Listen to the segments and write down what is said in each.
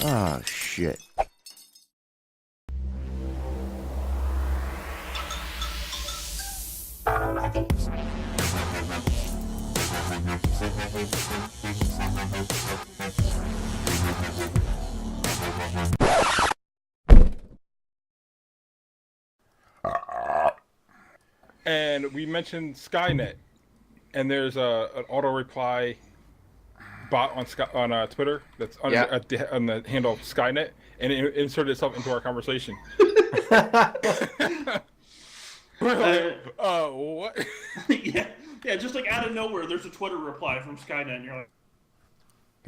Oh, shit. And we mentioned Skynet, and there's an auto reply bot on Twitter that's under Yeah. on the handle of Skynet, and it inserted itself into our conversation. We're like, what? yeah, just like out of nowhere, there's a Twitter reply from Skynet, and you're like,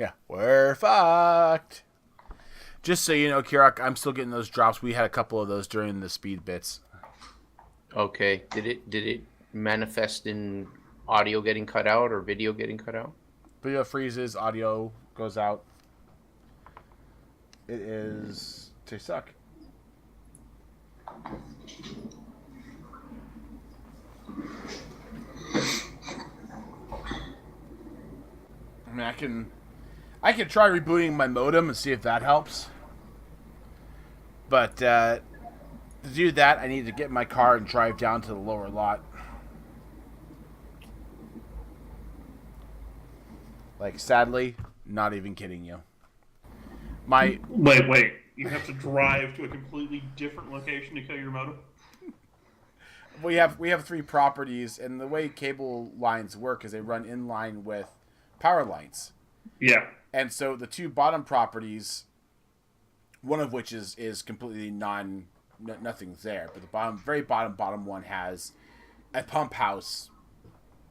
Yeah, we're fucked. Just so you know, Kirak, I'm still getting those drops. We had a couple of those during the speed bits. Okay. Did it manifest in audio getting cut out or video getting cut out? Video freezes, audio goes out. It is to suck. I mean, I can try rebooting my modem and see if that helps. But to do that, I need to get in my car and drive down to the lower lot. Like, sadly, not even kidding you. wait, you have to drive to a completely different location to kill your modem? We have 3 properties, and the way cable lines work is they run in line with power lines. Yeah. And so the 2 bottom properties, one of which is completely nothing's there, but the very bottom one has a pump house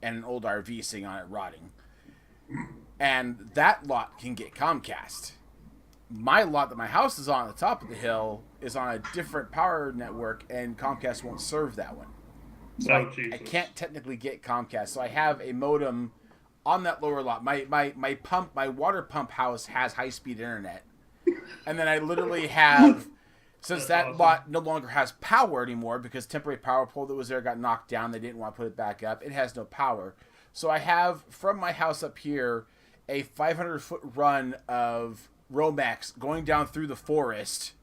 and an old RV sitting on it rotting. And that lot can get Comcast. My lot that my house is on at the top of the hill is on a different power network, and Comcast won't serve that one. So I can't technically get Comcast. So I have a modem on that lower lot. My water pump house has high-speed internet. And then I literally have, since that awesome. Lot no longer has power anymore because temporary power pole that was there got knocked down. They didn't want to put it back up. It has no power. So I have, from my house up here, a 500-foot run of Romex going down through the forest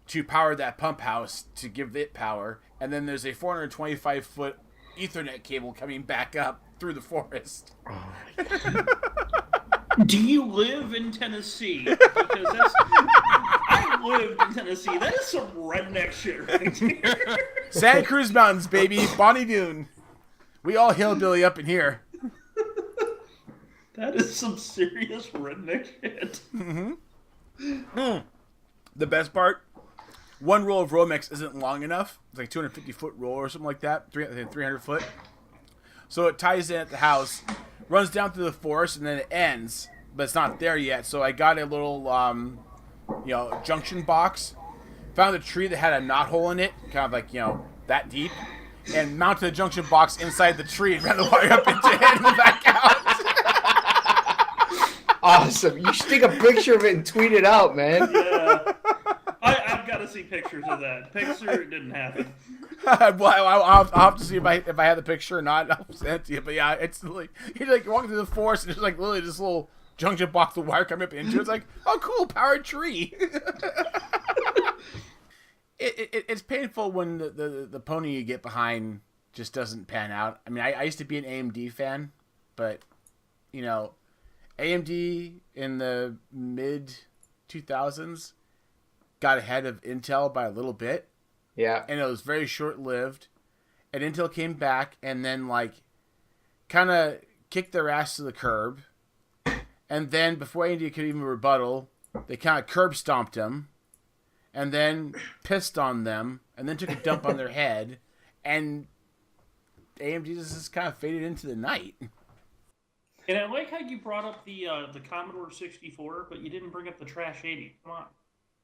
to power that pump house to give it power. And then there's a 425-foot Ethernet cable coming back up through the forest. Oh my God. Do you live in Tennessee? Because I lived in Tennessee. That is some redneck shit right here. Santa Cruz Mountains, baby. Bonnie Doon. We all hillbilly up in here. That is some serious redneck shit. Mm-hmm. The best part, one roll of Romex isn't long enough. It's like 250-foot roll or something like that, 300 foot. So it ties in at the house, runs down through the forest, and then it ends, but it's not there yet. So I got a little, junction box, found a tree that had a knothole in it, kind of like, that deep, and mounted the junction box inside the tree and ran the wire up into it and back out. Awesome. You should take a picture of it and tweet it out, man. Yeah. I've got to see pictures of that. Picture didn't happen. Well, I'll have to see if I have the picture or not. I'll send it to you. But yeah, it's like you're walking through the forest and there's like literally this little junction box of wire coming up into it. It's like, oh cool, powered tree. It's painful when the pony you get behind just doesn't pan out. I mean, I used to be an AMD fan, but AMD in the mid 2000s got ahead of Intel by a little bit. Yeah. And it was very short-lived. And Intel came back and then, kind of kicked their ass to the curb. And then, before AMD could even rebuttal, they kind of curb stomped them. And then pissed on them. And then took a dump on their head. And AMD just kind of faded into the night. And I like how you brought up the Commodore 64, but you didn't bring up the Trash 80. Come on.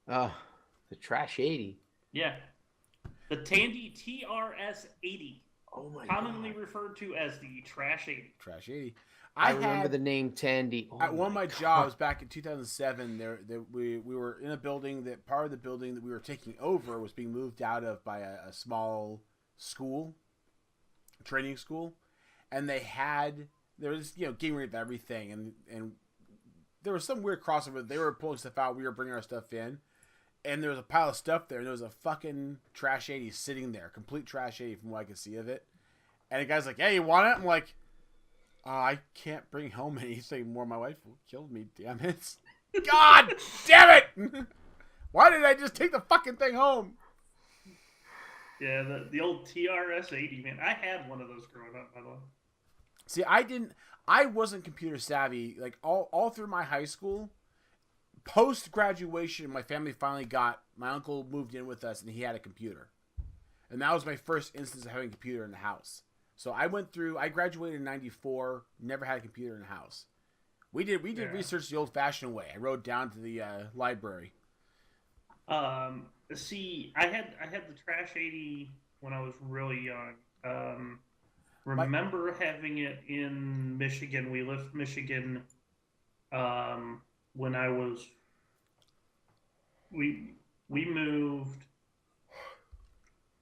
Oh, the Trash 80. Yeah. The Tandy TRS-80. Oh my commonly God. referred to as the Trash 80. Trash 80. I remember the name Tandy. Oh at one of my jobs back in 2007, we were in a building that part of the building that we were taking over was being moved out of by a small school, a training school, and there was gaming with everything, and there was some weird crossover. They were pulling stuff out. We were bringing our stuff in. And there was a pile of stuff there. And there was a fucking Trash 80 sitting there. Complete Trash 80 from what I could see of it. And the guy's like, hey, you want it? I'm like, I can't bring home anything more. My wife will kill me, damn it. God damn it! Why did I just take the fucking thing home? Yeah, the old TRS-80, man. I had one of those growing up, by the way. See, I wasn't computer savvy. Like, all through my high school, post-graduation, my family finally my uncle moved in with us, and he had a computer. And that was my first instance of having a computer in the house. So I graduated in 94, never had a computer in the house. We did research the old-fashioned way. I rode down to the library. See, I had the Trash 80 when I was really young. Remember having it in Michigan. We left Michigan when I was. We moved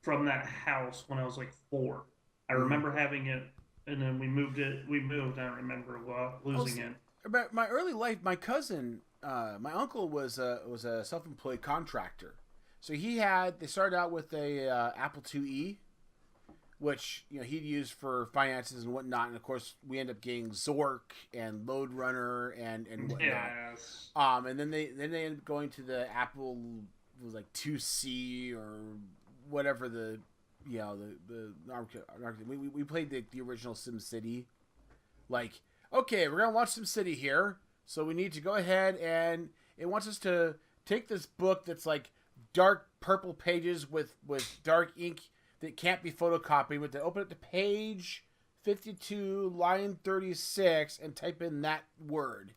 from that house when I was like 4. I remember having it, and then we moved. I don't remember losing it. About my early life, my cousin, my uncle was a self-employed contractor. So they started out with a Apple IIe, which he'd use for finances and whatnot. And of course, we ended up getting Zork and Load Runner and whatnot. Yes. And then they ended up going to the Apple, it was like 2C or whatever we played the original SimCity. Like, okay, we're gonna launch SimCity here, so we need to go ahead, and it wants us to take this book that's like dark purple pages with dark ink that can't be photocopied. But to open it to page 52, line 36, and type in that word.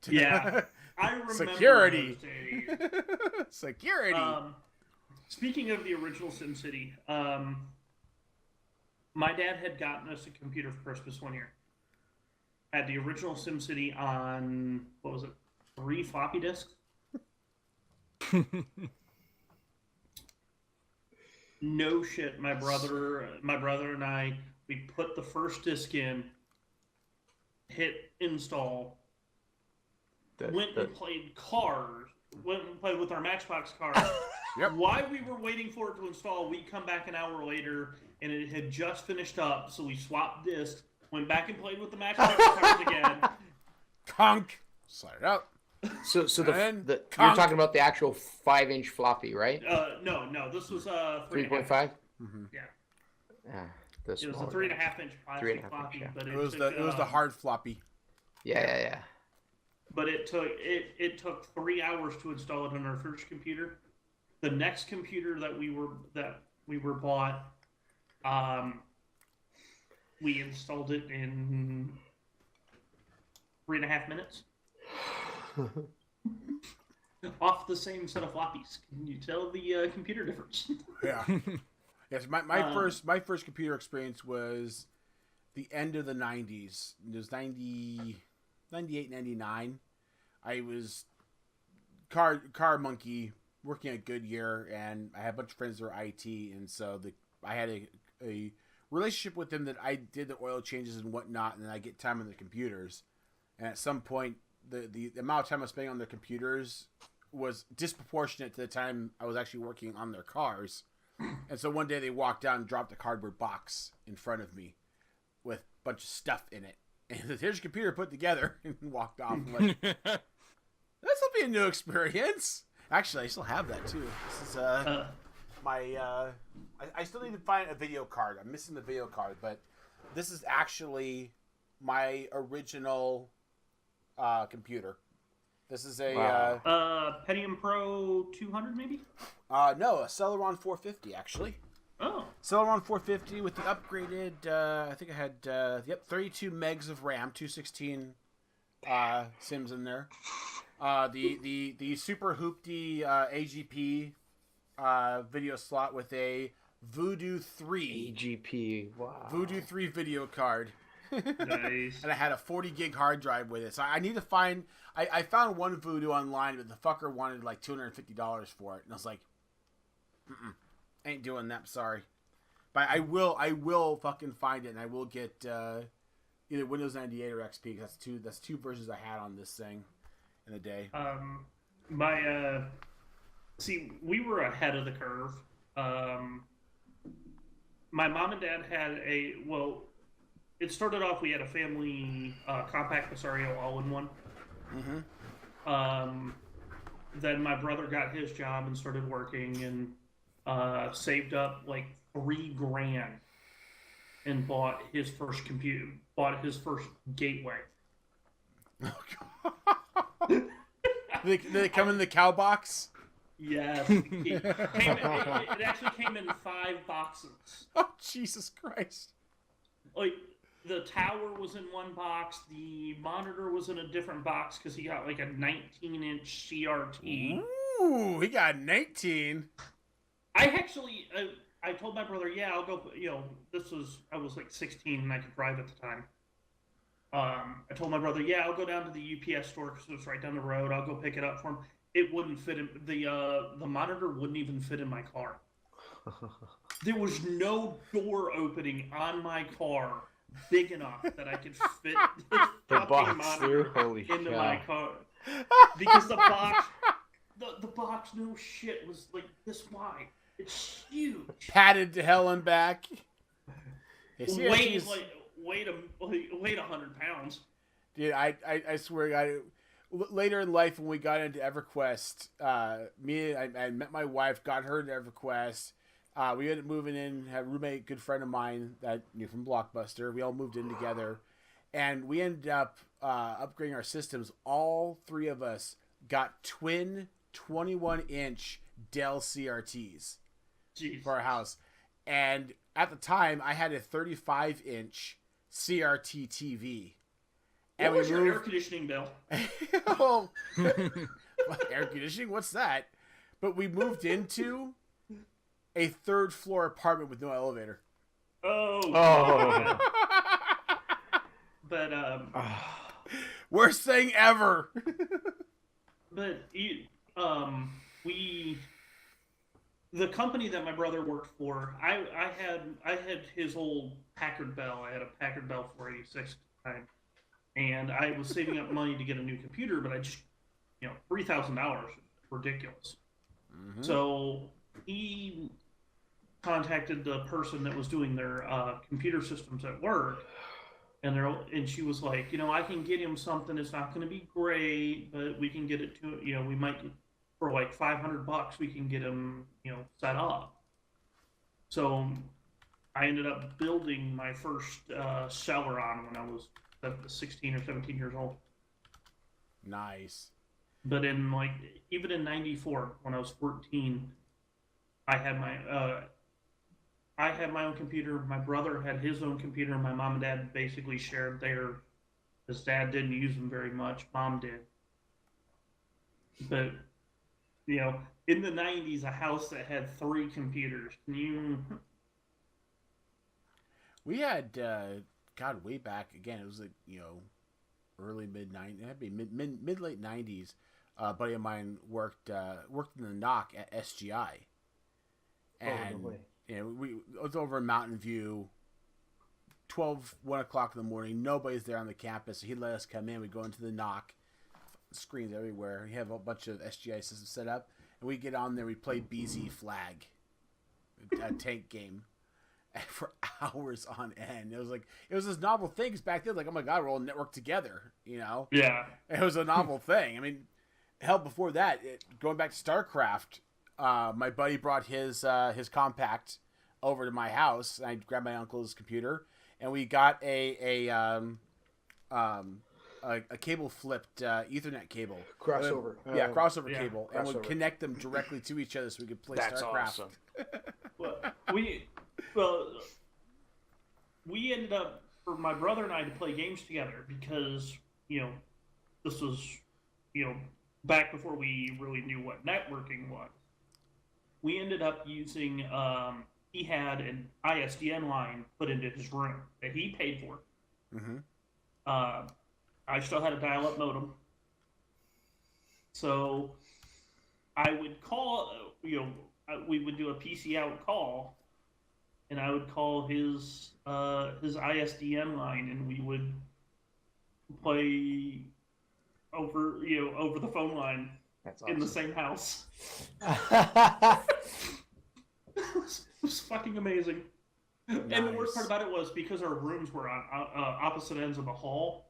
Yeah, I remember security. Those days. Security. Speaking of the original SimCity, my dad had gotten us a computer for Christmas one year. Had the original SimCity on, what was it, 3 floppy disks? No shit, my brother and I, we put the first disc in, hit install, went and played Cars, went and played with our Matchbox cars. Yep. While we were waiting for it to install, we come back an hour later, and it had just finished up, so we swapped discs, went back and played with the Matchbox cars again. Conk. Slide it out. So you're talking about the actual 5-inch floppy, right? No, this was 3.5. Mm-hmm. Yeah. Yeah. It was a 3.5-inch plastic floppy, yeah. but It was the hard floppy. Yeah. But it took 3 hours to install it on our first computer. The next computer that we were bought, we installed it in 3.5 minutes. Off the same set of floppies. Can you tell the computer difference? Yeah. Yes, my first computer experience was the end of the 90s. It was 98, 99. I was car monkey working at Goodyear, and I had a bunch of friends that were IT, and so I had a relationship with them that I did the oil changes and whatnot, and then I get time on the computers. And at some point, the amount of time I was spending on their computers was disproportionate to the time I was actually working on their cars. And so one day they walked out and dropped a cardboard box in front of me with a bunch of stuff in it. And said, here's your computer put together, and walked off. I'm like, this will be a new experience. Actually, I still have that too. This is my. I still need to find a video card. I'm missing the video card, but this is actually my original computer. This is a Pentium Pro 200, maybe. No, a Celeron 450 actually. Oh. Celeron 450 with the upgraded. I think I had 32 megs of RAM, 216 Sims in there. The super hoopty AGP video slot with a Voodoo 3 AGP. Wow. Voodoo 3 video card. Nice. And I had a 40 gig hard drive with it. So I need to find. I found one Voodoo online, but the fucker wanted like $250 for it, and I was like, ain't doing that. Sorry, but I will fucking find it, and I will get either Windows 98 or XP. Cause that's two versions I had on this thing. in the day. See, we were ahead of the curve. My mom and dad had it started off, we had a family compact Pisario all-in-one. Mm-hmm. Then my brother got his job and started working and saved up like $3,000 and bought his first gateway. Did they come in the cow box? Yes. It actually came in 5 boxes. Oh, Jesus Christ. Like, the tower was in one box, the monitor was in a different box because he got like a 19-inch CRT. Ooh, he got 19. I told my brother, yeah, I'll go, I was like 16 and I could drive at the time. I told my brother, yeah, I'll go down to the UPS store because it was right down the road. I'll go pick it up for him. It wouldn't fit in, the monitor wouldn't even fit in my car. There was no door opening on my car big enough that I could fit the box monitor Holy into cow. my car. Because the box, no shit, was like this wide. It's huge. Padded to hell and back. Weighed 100 pounds. Dude, I swear to God, later in life when we got into EverQuest, I met my wife, got her into EverQuest. We ended up moving in, had a roommate, good friend of mine that I knew from Blockbuster. We all moved in together, and we ended up upgrading our systems. All 3 of us got twin 21-inch Dell CRTs. Jeez. For our house. And at the time, I had a 35-inch CRT TV. What was your air conditioning bill? Oh, air conditioning? What's that? But we moved into a 3rd floor apartment with no elevator. Oh. But worst thing ever. But the company that my brother worked for, I had his old Packard Bell. I had a Packard Bell 486 at the time, and I was saving up money to get a new computer, but I just, $3,000, ridiculous. Mm-hmm. So he contacted the person that was doing their computer systems at work, and she was like, I can get him something. It's not going to be great, but we can get it to, we might. For like $500, we can get them, set up. So I ended up building my first Celeron when I was 16 or 17 years old. Nice. But even in '94, when I was 14, I had my own computer. My brother had his own computer. My mom and dad basically shared theirs. His dad didn't use them very much. Mom did. But in the 90s, a house that had 3 computers. We had, God, way back, again, it was like, early, mid-90s, it'd be mid-late 90s. A buddy of mine worked in the knock at SGI. And, it was over in Mountain View, 1 o'clock in the morning. Nobody's there on the campus, so he'd let us come in. We'd go into the knock. Screens everywhere. We have a bunch of SGI systems set up, and we get on there. We play BZ Flag, a tank game, for hours on end. It was this novel thing. Cause back then, like, oh my God, we're all networked together. Yeah. It was a novel thing. I mean, hell, before that, going back to StarCraft, my buddy brought his compact over to my house, and I grabbed my uncle's computer, and we got a cable flipped Ethernet cable. Crossover. Crossover cable. Crossover. And would connect them directly to each other so we could play That's StarCraft. Awesome. We ended up, for my brother and I, to play games together because, this was, back before we really knew what networking was. We ended up using, he had an ISDN line put into his room that he paid for. Mm-hmm. I still had a dial-up modem. So I would call, we would do a PC out call, and I would call his ISDN line, and we would play over over the phone line That's in the awesome. same house. It was fucking amazing. And the worst part about it was because our rooms were on opposite ends of the hall,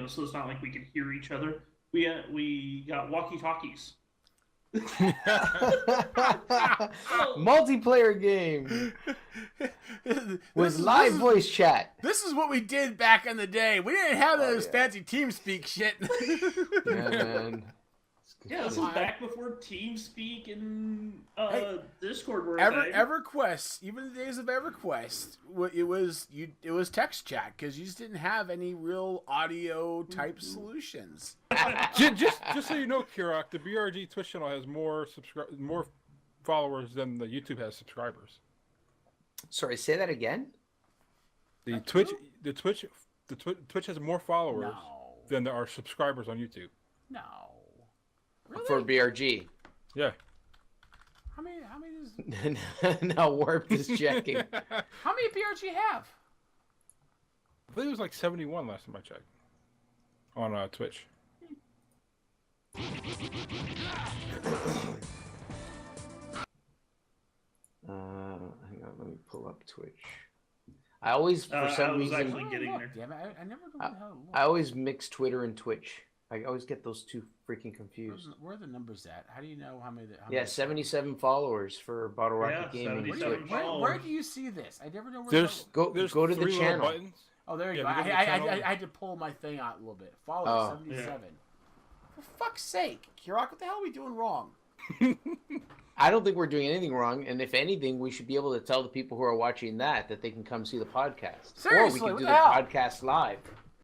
so it's not like we could hear each other. We got walkie-talkies. Multiplayer game with live voice chat. This is what we did back in the day. We didn't have those yeah. fancy TeamSpeak shit. Yeah, man. Yeah, this is back before TeamSpeak and Discord were EverQuest, even the days of EverQuest, it was text chat because you just didn't have any real audio type solutions. just so you know, Kirok, the BRG Twitch channel has more followers than the YouTube has subscribers. Sorry, say that again. Twitch has more followers No. than there are subscribers on YouTube. No. Really? For BRG. Yeah. How many does Now Warp is checking. how many BRG have? I think it was like 71 last time I checked on Twitch. Hang on, let me pull up Twitch. I always, for some reason, actually getting there. Damn it, I never know how to look. I always mix Twitter and Twitch. I always get those two freaking confused. Where are the numbers at? How do you know how many? Yeah, 77 followers for Bottle Rocket Yeah, Gaming and 77 Twitch. Where do you see this? I never know where. There's Go to the 3 little channel. buttons. Oh, there you Yeah, go. if you go to the I channel- had to pull my thing out a little bit. Follow Oh. 77. For fuck's sake, Kirok, what the hell are we doing wrong? I don't think we're doing anything wrong, and if anything, we should be able to tell the people who are watching that they can come see the podcast. Seriously, or we what can do the the hell? podcast live.